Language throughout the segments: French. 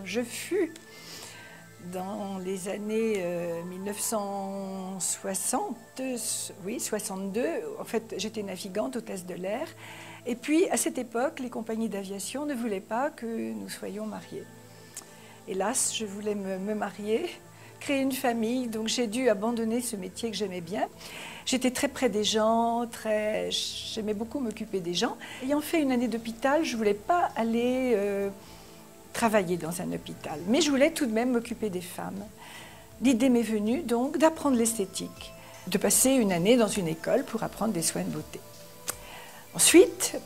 Je fus, dans les années 1960, oui, 62, en fait j'étais navigante, hôtesse de l'air, et puis à cette époque, les compagnies d'aviation ne voulaient pas que nous soyons mariés. Hélas, je voulais me marier, créer une famille, donc j'ai dû abandonner ce métier que j'aimais bien. J'étais très près des gens, j'aimais beaucoup m'occuper des gens. Ayant fait une année d'hôpital, je ne voulais pas aller travailler dans un hôpital, mais je voulais tout de même m'occuper des femmes. L'idée m'est venue donc d'apprendre l'esthétique, de passer une année dans une école pour apprendre des soins de beauté. Ensuite,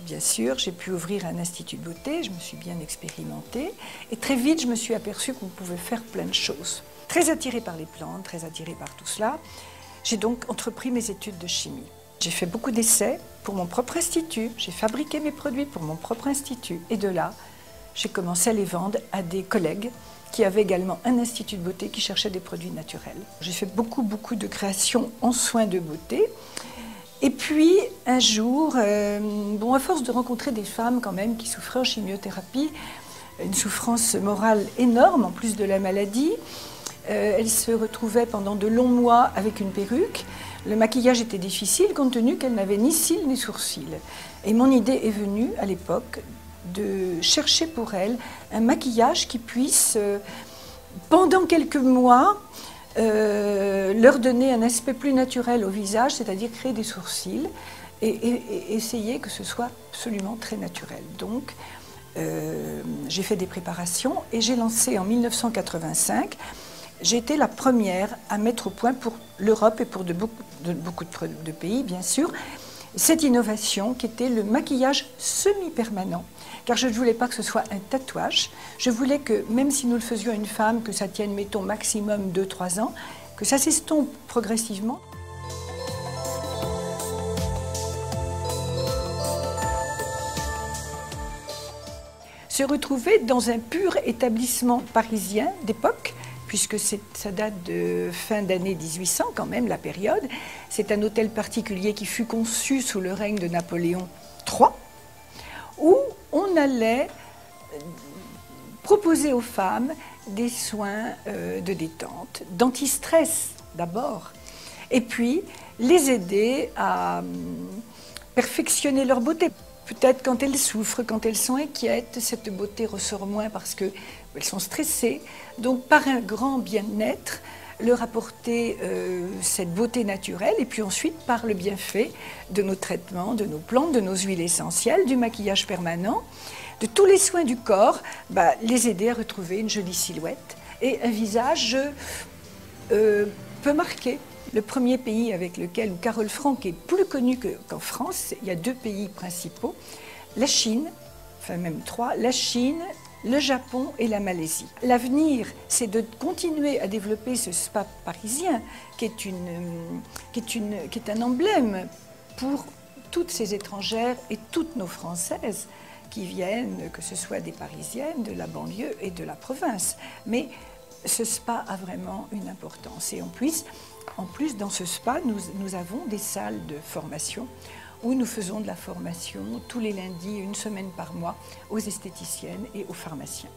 bien sûr, j'ai pu ouvrir un institut de beauté, je me suis bien expérimentée, et très vite je me suis aperçue qu'on pouvait faire plein de choses. Très attirée par les plantes, très attirée par tout cela, j'ai donc entrepris mes études de chimie. J'ai fait beaucoup d'essais pour mon propre institut, j'ai fabriqué mes produits pour mon propre institut, et de là, j'ai commencé à les vendre à des collègues qui avaient également un institut de beauté qui cherchait des produits naturels. J'ai fait beaucoup de créations en soins de beauté. Et puis, un jour, à force de rencontrer des femmes quand même qui souffraient en chimiothérapie, une souffrance morale énorme en plus de la maladie, elles se retrouvaient pendant de longs mois avec une perruque. Le maquillage était difficile compte tenu qu'elles n'avaient ni cils ni sourcils. Et mon idée est venue à l'époque de chercher pour elles un maquillage qui puisse, pendant quelques mois, leur donner un aspect plus naturel au visage, c'est-à-dire créer des sourcils et essayer que ce soit absolument très naturel. Donc, j'ai fait des préparations et j'ai lancé en 1985. J'ai été la première à mettre au point pour l'Europe et pour beaucoup de pays, bien sûr, cette innovation qui était le maquillage semi-permanent. Car je ne voulais pas que ce soit un tatouage. Je voulais que, même si nous le faisions à une femme, que ça tienne, mettons, maximum 2-3 ans, que ça s'estompe progressivement. Se retrouver dans un pur établissement parisien d'époque, puisque ça date de fin d'année 1800 quand même, la période. C'est un hôtel particulier qui fut conçu sous le règne de Napoléon III, où on allait proposer aux femmes des soins de détente, d'anti-stress d'abord, et puis les aider à perfectionner leur beauté. Peut-être quand elles souffrent, quand elles sont inquiètes, cette beauté ressort moins parce qu'elles sont stressées. Donc par un grand bien-être, leur apporter cette beauté naturelle et puis ensuite par le bienfait de nos traitements, de nos plantes, de nos huiles essentielles, du maquillage permanent, de tous les soins du corps, les aider à retrouver une jolie silhouette et un visage peu marqué. Le premier pays avec lequel, où Carole Franck est plus connue qu'en France, il y a 2 pays principaux, la Chine, enfin même 3, la Chine, le Japon et la Malaisie. L'avenir, c'est de continuer à développer ce spa parisien qui est un emblème pour toutes ces étrangères et toutes nos Françaises qui viennent, que ce soit des Parisiennes, de la banlieue et de la province. Mais ce spa a vraiment une importance. Et en plus, dans ce spa, nous avons des salles de formation où nous faisons de la formation tous les lundis, 1 semaine par mois, aux esthéticiennes et aux pharmaciens.